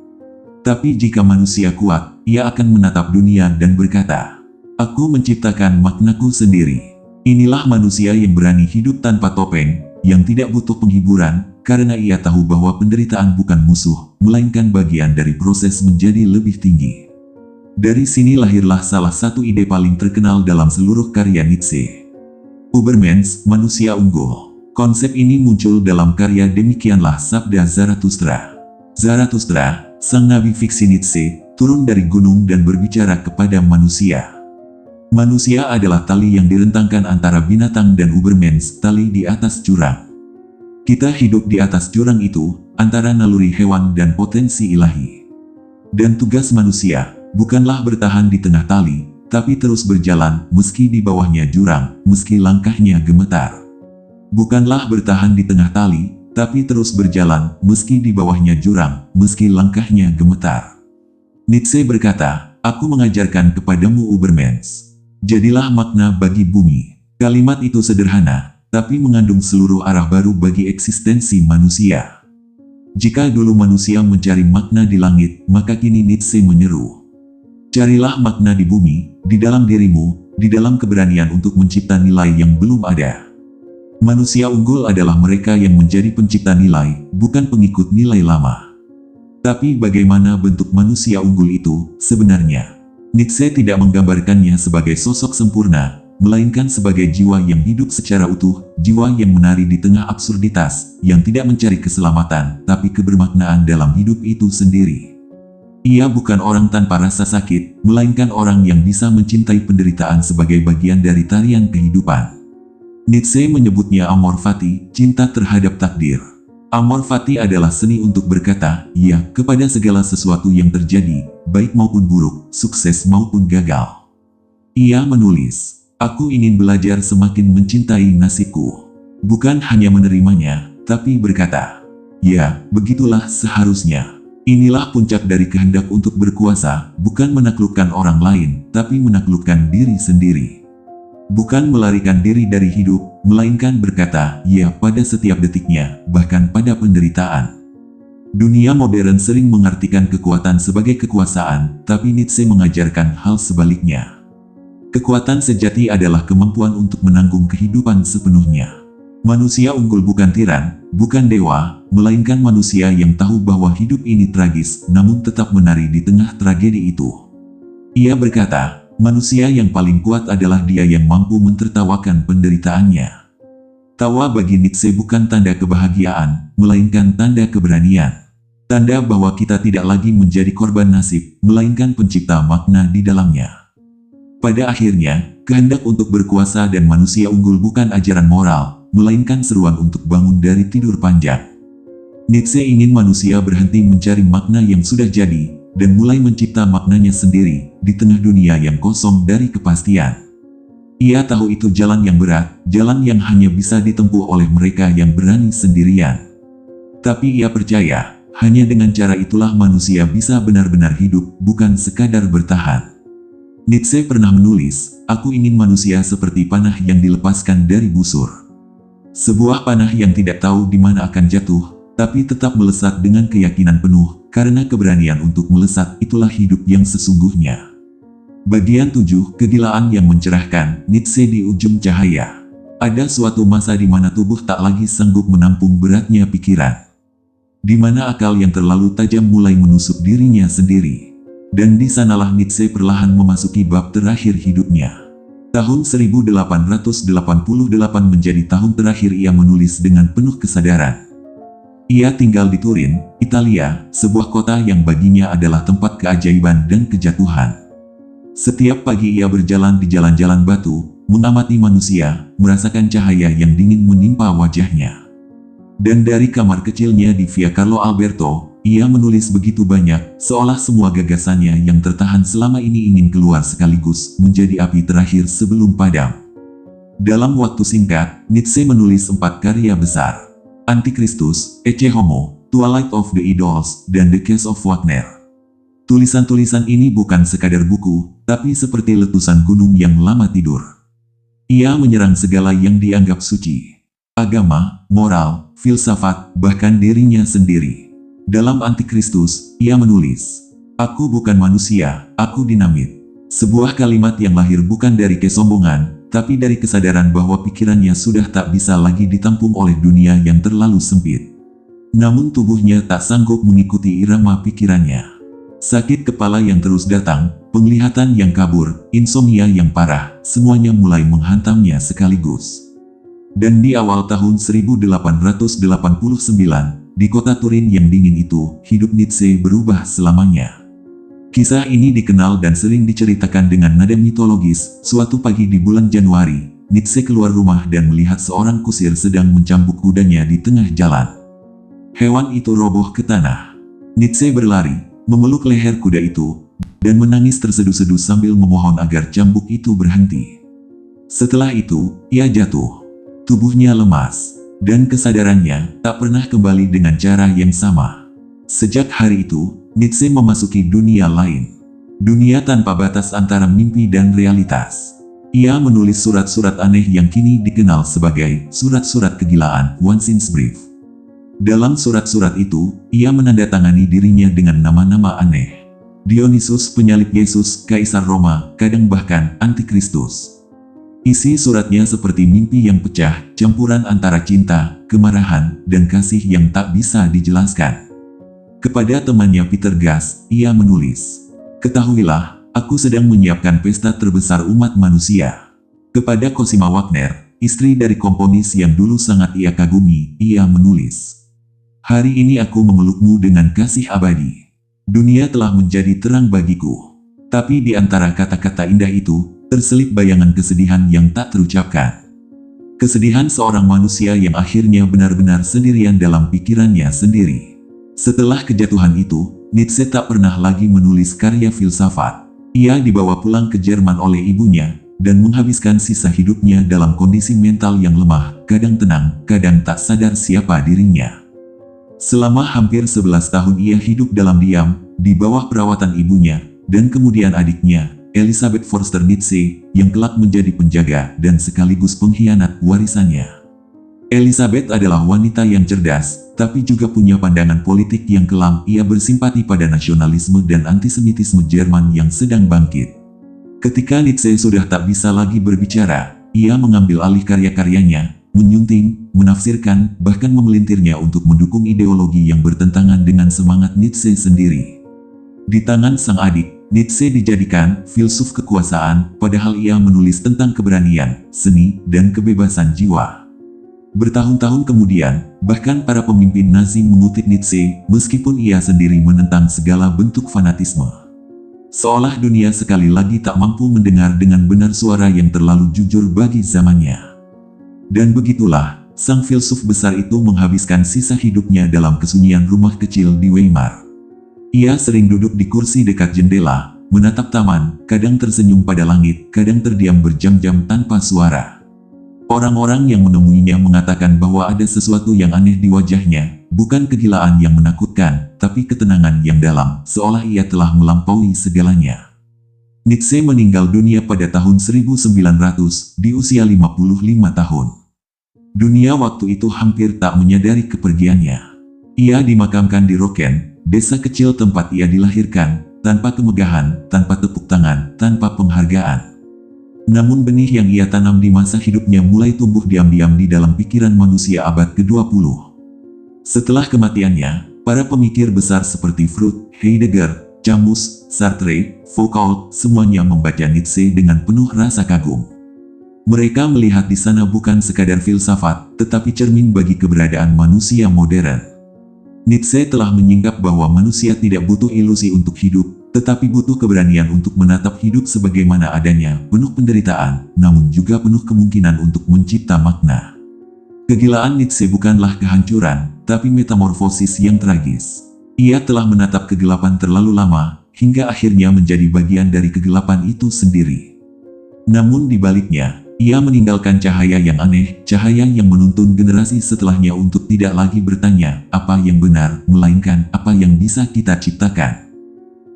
Tapi jika manusia kuat, ia akan menatap dunia dan berkata, aku menciptakan maknaku sendiri. Inilah manusia yang berani hidup tanpa topeng, yang tidak butuh penghiburan, karena ia tahu bahwa penderitaan bukan musuh, melainkan bagian dari proses menjadi lebih tinggi. Dari sini lahirlah salah satu ide paling terkenal dalam seluruh karya Nietzsche. Ubermensch, manusia unggul. Konsep ini muncul dalam karya Demikianlah Sabda Zarathustra. Zarathustra, sang nabi fiksi Nietzsche, turun dari gunung dan berbicara kepada manusia. Manusia adalah tali yang direntangkan antara binatang dan Ubermensch, tali di atas jurang. Kita hidup di atas jurang itu, antara naluri hewan dan potensi ilahi. Dan tugas manusia, bukanlah bertahan di tengah tali, tapi terus berjalan, meski di bawahnya jurang, meski langkahnya gemetar. Bukanlah bertahan di tengah tali, tapi terus berjalan, meski di bawahnya jurang, meski langkahnya gemetar. Nietzsche berkata, aku mengajarkan kepadamu Ubermensch. Jadilah makna bagi bumi. Kalimat itu sederhana, tapi mengandung seluruh arah baru bagi eksistensi manusia. Jika dulu manusia mencari makna di langit, maka kini Nietzsche menyeru. Carilah makna di bumi, di dalam dirimu, di dalam keberanian untuk mencipta nilai yang belum ada. Manusia unggul adalah mereka yang menjadi pencipta nilai, bukan pengikut nilai lama. Tapi bagaimana bentuk manusia unggul itu sebenarnya? Nietzsche tidak menggambarkannya sebagai sosok sempurna, melainkan sebagai jiwa yang hidup secara utuh, jiwa yang menari di tengah absurditas, yang tidak mencari keselamatan, tapi kebermaknaan dalam hidup itu sendiri. Ia bukan orang tanpa rasa sakit, melainkan orang yang bisa mencintai penderitaan sebagai bagian dari tarian kehidupan. Nietzsche menyebutnya amor fati, cinta terhadap takdir. Amor fati adalah seni untuk berkata, ya, kepada segala sesuatu yang terjadi, baik maupun buruk, sukses maupun gagal. Ia menulis, aku ingin belajar semakin mencintai nasibku. Bukan hanya menerimanya, tapi berkata, Ya, begitulah seharusnya. Inilah puncak dari kehendak untuk berkuasa, bukan menaklukkan orang lain, tapi menaklukkan diri sendiri. Bukan melarikan diri dari hidup, melainkan berkata, ya pada setiap detiknya, bahkan pada penderitaan. Dunia modern sering mengartikan kekuatan sebagai kekuasaan, tapi Nietzsche mengajarkan hal sebaliknya. Kekuatan sejati adalah kemampuan untuk menanggung kehidupan sepenuhnya. Manusia unggul bukan tiran, bukan dewa, melainkan manusia yang tahu bahwa hidup ini tragis, namun tetap menari di tengah tragedi itu. Ia berkata, manusia yang paling kuat adalah dia yang mampu mentertawakan penderitaannya. Tawa bagi Nietzsche bukan tanda kebahagiaan, melainkan tanda keberanian. Tanda bahwa kita tidak lagi menjadi korban nasib, melainkan pencipta makna di dalamnya. Pada akhirnya, kehendak untuk berkuasa dan manusia unggul bukan ajaran moral, melainkan seruan untuk bangun dari tidur panjang. Nietzsche ingin manusia berhenti mencari makna yang sudah jadi, dan mulai mencipta maknanya sendiri, di tengah dunia yang kosong dari kepastian. Ia tahu itu jalan yang berat, jalan yang hanya bisa ditempuh oleh mereka yang berani sendirian. Tapi ia percaya, hanya dengan cara itulah manusia bisa benar-benar hidup, bukan sekadar bertahan. Nietzsche pernah menulis, aku ingin manusia seperti panah yang dilepaskan dari busur. Sebuah panah yang tidak tahu di mana akan jatuh, tapi tetap melesat dengan keyakinan penuh, karena keberanian untuk melesat itulah hidup yang sesungguhnya. Bagian 7, kegilaan yang mencerahkan, Nietzsche di ujung cahaya. Ada suatu masa di mana tubuh tak lagi sanggup menampung beratnya pikiran. Di mana akal yang terlalu tajam mulai menusuk dirinya sendiri. Dan di sanalah Nietzsche perlahan memasuki bab terakhir hidupnya. Tahun 1888 menjadi tahun terakhir ia menulis dengan penuh kesadaran. Ia tinggal di Turin, Italia, sebuah kota yang baginya adalah tempat keajaiban dan kejatuhan. Setiap pagi ia berjalan di jalan-jalan batu, mengamati manusia, merasakan cahaya yang dingin menimpa wajahnya. Dan dari kamar kecilnya di Via Carlo Alberto, ia menulis begitu banyak, seolah semua gagasannya yang tertahan selama ini ingin keluar sekaligus, menjadi api terakhir sebelum padam. Dalam waktu singkat, Nietzsche menulis 4 karya besar. Antikristus, Ecce Homo, Twilight of the Idols, dan The Case of Wagner. Tulisan-tulisan ini bukan sekadar buku, tapi seperti letusan gunung yang lama tidur. Ia menyerang segala yang dianggap suci. Agama, moral, filsafat, bahkan dirinya sendiri. Dalam Antikristus, ia menulis, aku bukan manusia, aku dinamit. Sebuah kalimat yang lahir bukan dari kesombongan, tapi dari kesadaran bahwa pikirannya sudah tak bisa lagi ditampung oleh dunia yang terlalu sempit. Namun tubuhnya tak sanggup mengikuti irama pikirannya. Sakit kepala yang terus datang, penglihatan yang kabur, insomnia yang parah, semuanya mulai menghantamnya sekaligus. Dan di awal tahun 1889, di kota Turin yang dingin itu, hidup Nietzsche berubah selamanya. Kisah ini dikenal dan sering diceritakan dengan nada mitologis. Suatu pagi di bulan Januari, Nietzsche keluar rumah dan melihat seorang kusir sedang mencambuk kudanya di tengah jalan. Hewan itu roboh ke tanah. Nietzsche berlari, memeluk leher kuda itu, dan menangis terseduh-seduh sambil memohon agar cambuk itu berhenti. Setelah itu, ia jatuh. Tubuhnya lemas. Dan kesadarannya tak pernah kembali dengan cara yang sama. Sejak hari itu, Nietzsche memasuki dunia lain. Dunia tanpa batas antara mimpi dan realitas. Ia menulis surat-surat aneh yang kini dikenal sebagai surat-surat kegilaan, Wahnsinnsbrief. Dalam surat-surat itu, ia menandatangani dirinya dengan nama-nama aneh. Dionysus penyalib Yesus, Kaisar Roma, kadang bahkan Antikristus. Isi suratnya seperti mimpi yang pecah, campuran antara cinta, kemarahan, dan kasih yang tak bisa dijelaskan. Kepada temannya Peter Gass, ia menulis, ketahuilah, aku sedang menyiapkan pesta terbesar umat manusia. Kepada Cosima Wagner, istri dari komponis yang dulu sangat ia kagumi, ia menulis, hari ini aku memelukmu dengan kasih abadi. Dunia telah menjadi terang bagiku. Tapi di antara kata-kata indah itu, terselip bayangan kesedihan yang tak terucapkan. Kesedihan seorang manusia yang akhirnya benar-benar sendirian dalam pikirannya sendiri. Setelah kejatuhan itu, Nietzsche tak pernah lagi menulis karya filsafat. Ia dibawa pulang ke Jerman oleh ibunya, dan menghabiskan sisa hidupnya dalam kondisi mental yang lemah, kadang tenang, kadang tak sadar siapa dirinya. Selama hampir 11 tahun ia hidup dalam diam, di bawah perawatan ibunya, dan kemudian adiknya, Elisabeth Forster Nietzsche, yang kelak menjadi penjaga dan sekaligus pengkhianat warisannya. Elisabeth adalah wanita yang cerdas, tapi juga punya pandangan politik yang kelam. Ia bersimpati pada nasionalisme dan antisemitisme Jerman yang sedang bangkit. Ketika Nietzsche sudah tak bisa lagi berbicara, ia mengambil alih karya-karyanya, menyunting, menafsirkan, bahkan memelintirnya untuk mendukung ideologi yang bertentangan dengan semangat Nietzsche sendiri. Di tangan sang adik, Nietzsche dijadikan filsuf kekuasaan, padahal ia menulis tentang keberanian, seni, dan kebebasan jiwa. Bertahun-tahun kemudian, bahkan para pemimpin Nazi mengutip Nietzsche, meskipun ia sendiri menentang segala bentuk fanatisme. Seolah dunia sekali lagi tak mampu mendengar dengan benar suara yang terlalu jujur bagi zamannya. Dan begitulah, sang filsuf besar itu menghabiskan sisa hidupnya dalam kesunyian rumah kecil di Weimar. Ia sering duduk di kursi dekat jendela, menatap taman, kadang tersenyum pada langit, kadang terdiam berjam-jam tanpa suara. Orang-orang yang menemuinya mengatakan bahwa ada sesuatu yang aneh di wajahnya, bukan kegilaan yang menakutkan, tapi ketenangan yang dalam, seolah ia telah melampaui segalanya. Nietzsche meninggal dunia pada tahun 1900, di usia 55 tahun. Dunia waktu itu hampir tak menyadari kepergiannya. Ia dimakamkan di Rocken, desa kecil tempat ia dilahirkan, tanpa kemegahan, tanpa tepuk tangan, tanpa penghargaan. Namun benih yang ia tanam di masa hidupnya mulai tumbuh diam-diam di dalam pikiran manusia abad ke-20. Setelah kematiannya, para pemikir besar seperti Freud, Heidegger, Camus, Sartre, Foucault, semuanya membaca Nietzsche dengan penuh rasa kagum. Mereka melihat di sana bukan sekadar filsafat, tetapi cermin bagi keberadaan manusia modern. Nietzsche telah menyingkap bahwa manusia tidak butuh ilusi untuk hidup, tetapi butuh keberanian untuk menatap hidup sebagaimana adanya, penuh penderitaan, namun juga penuh kemungkinan untuk mencipta makna. Kegilaan Nietzsche bukanlah kehancuran, tapi metamorfosis yang tragis. Ia telah menatap kegelapan terlalu lama, hingga akhirnya menjadi bagian dari kegelapan itu sendiri. Namun di baliknya, ia meninggalkan cahaya yang aneh, cahaya yang menuntun generasi setelahnya untuk tidak lagi bertanya, apa yang benar, melainkan apa yang bisa kita ciptakan.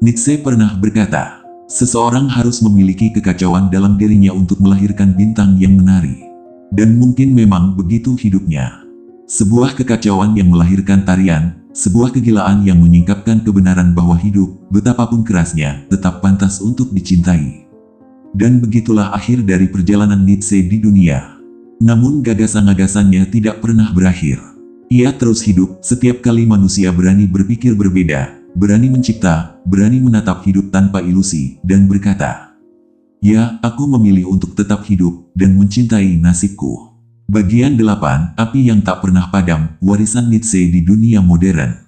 Nietzsche pernah berkata, seseorang harus memiliki kekacauan dalam dirinya untuk melahirkan bintang yang menari. Dan mungkin memang begitu hidupnya. Sebuah kekacauan yang melahirkan tarian, sebuah kegilaan yang menyingkapkan kebenaran bahwa hidup, betapapun kerasnya, tetap pantas untuk dicintai. Dan begitulah akhir dari perjalanan Nietzsche di dunia. Namun gagasan-gagasannya tidak pernah berakhir. Ia terus hidup setiap kali manusia berani berpikir berbeda, berani mencipta, berani menatap hidup tanpa ilusi, dan berkata, "Ya, aku memilih untuk tetap hidup dan mencintai nasibku." Bagian 8, Api yang tak pernah padam, warisan Nietzsche di dunia modern.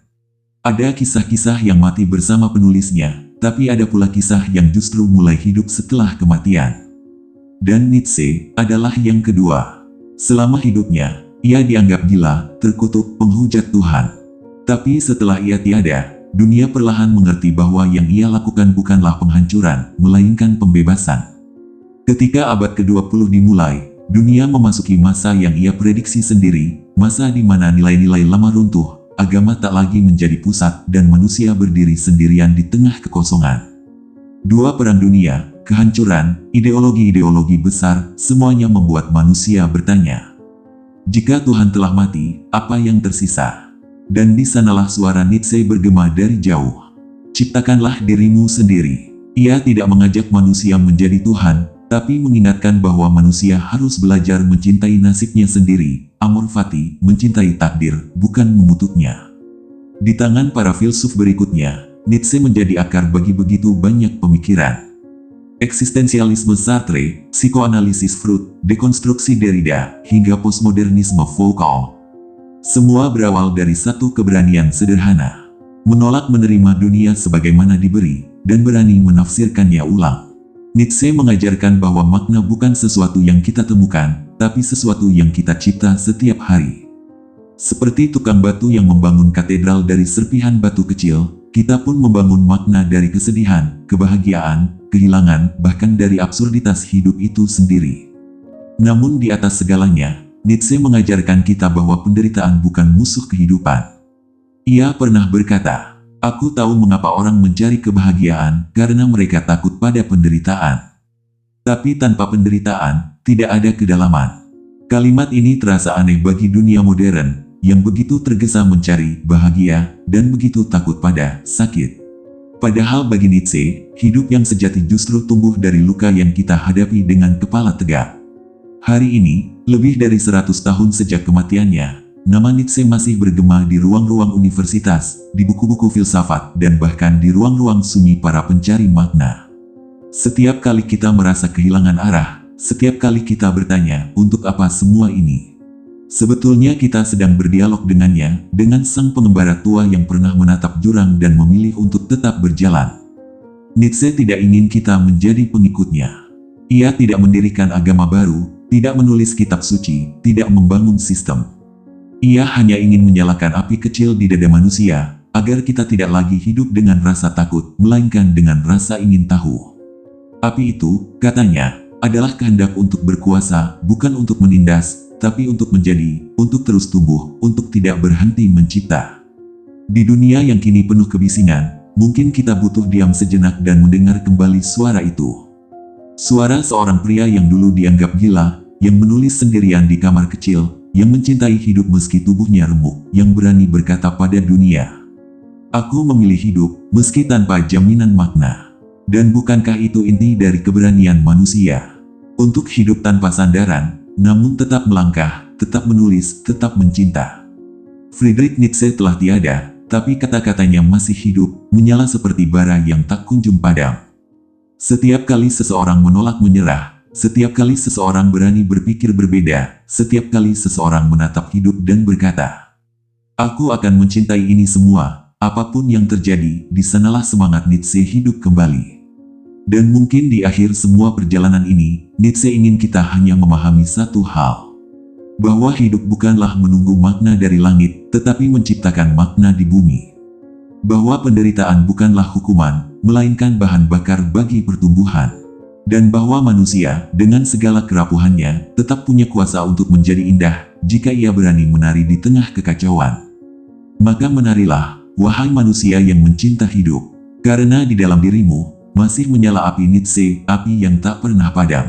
Ada kisah-kisah yang mati bersama penulisnya, tapi ada pula kisah yang justru mulai hidup setelah kematian. Dan Nietzsche adalah yang kedua. Selama hidupnya, ia dianggap gila, terkutuk, penghujat Tuhan. Tapi setelah ia tiada, dunia perlahan mengerti bahwa yang ia lakukan bukanlah penghancuran, melainkan pembebasan. Ketika abad ke-20 dimulai, dunia memasuki masa yang ia prediksi sendiri, masa di mana nilai-nilai lama runtuh, agama tak lagi menjadi pusat, dan manusia berdiri sendirian di tengah kekosongan. Dua perang dunia, kehancuran, ideologi-ideologi besar, semuanya membuat manusia bertanya, jika Tuhan telah mati, apa yang tersisa? Dan di sanalah suara Nietzsche bergema dari jauh. Ciptakanlah dirimu sendiri. Ia tidak mengajak manusia menjadi Tuhan, tapi mengingatkan bahwa manusia harus belajar mencintai nasibnya sendiri, amor fati, mencintai takdir, bukan mengutuknya. Di tangan para filsuf berikutnya, Nietzsche menjadi akar bagi begitu banyak pemikiran. Eksistensialisme Sartre, psikoanalisis Freud, dekonstruksi Derrida, hingga postmodernisme Foucault. Semua berawal dari satu keberanian sederhana. Menolak menerima dunia sebagaimana diberi, dan berani menafsirkannya ulang. Nietzsche mengajarkan bahwa makna bukan sesuatu yang kita temukan, tapi sesuatu yang kita cipta setiap hari. Seperti tukang batu yang membangun katedral dari serpihan batu kecil, kita pun membangun makna dari kesedihan, kebahagiaan, kehilangan, bahkan dari absurditas hidup itu sendiri. Namun di atas segalanya, Nietzsche mengajarkan kita bahwa penderitaan bukan musuh kehidupan. Ia pernah berkata, "Aku tahu mengapa orang mencari kebahagiaan karena mereka takut pada penderitaan. Tapi tanpa penderitaan, tidak ada kedalaman." Kalimat ini terasa aneh bagi dunia modern, yang begitu tergesa mencari bahagia, dan begitu takut pada sakit. Padahal bagi Nietzsche, hidup yang sejati justru tumbuh dari luka yang kita hadapi dengan kepala tegak. Hari ini, lebih dari 100 tahun sejak kematiannya, nama Nietzsche masih bergema di ruang-ruang universitas, di buku-buku filsafat, dan bahkan di ruang-ruang sunyi para pencari makna. Setiap kali kita merasa kehilangan arah, setiap kali kita bertanya, untuk apa semua ini? Sebetulnya kita sedang berdialog dengannya, dengan sang pengembara tua yang pernah menatap jurang dan memilih untuk tetap berjalan. Nietzsche tidak ingin kita menjadi pengikutnya. Ia tidak mendirikan agama baru, tidak menulis kitab suci, tidak membangun sistem. Ia hanya ingin menyalakan api kecil di dada manusia, agar kita tidak lagi hidup dengan rasa takut, melainkan dengan rasa ingin tahu. Api itu, katanya, adalah kehendak untuk berkuasa, bukan untuk menindas, tapi untuk menjadi, untuk terus tumbuh, untuk tidak berhenti mencipta. Di dunia yang kini penuh kebisingan, mungkin kita butuh diam sejenak dan mendengar kembali suara itu. Suara seorang pria yang dulu dianggap gila, yang menulis sendirian di kamar kecil, yang mencintai hidup meski tubuhnya remuk, yang berani berkata pada dunia, "Aku memilih hidup, meski tanpa jaminan makna." Dan bukankah itu inti dari keberanian manusia? Untuk hidup tanpa sandaran, namun tetap melangkah, tetap menulis, tetap mencinta. Friedrich Nietzsche telah tiada, tapi kata-katanya masih hidup, menyala seperti bara yang tak kunjung padam. Setiap kali seseorang menolak menyerah, setiap kali seseorang berani berpikir berbeda, setiap kali seseorang menatap hidup dan berkata, "Aku akan mencintai ini semua, apapun yang terjadi," di sanalah semangat Nietzsche hidup kembali. Dan mungkin di akhir semua perjalanan ini, Nietzsche ingin kita hanya memahami satu hal. Bahwa hidup bukanlah menunggu makna dari langit, tetapi menciptakan makna di bumi. Bahwa penderitaan bukanlah hukuman, melainkan bahan bakar bagi pertumbuhan. Dan bahwa manusia, dengan segala kerapuhannya, tetap punya kuasa untuk menjadi indah, jika ia berani menari di tengah kekacauan. Maka menarilah, wahai manusia yang mencinta hidup, karena di dalam dirimu, masih menyala api Nietzsche, api yang tak pernah padam.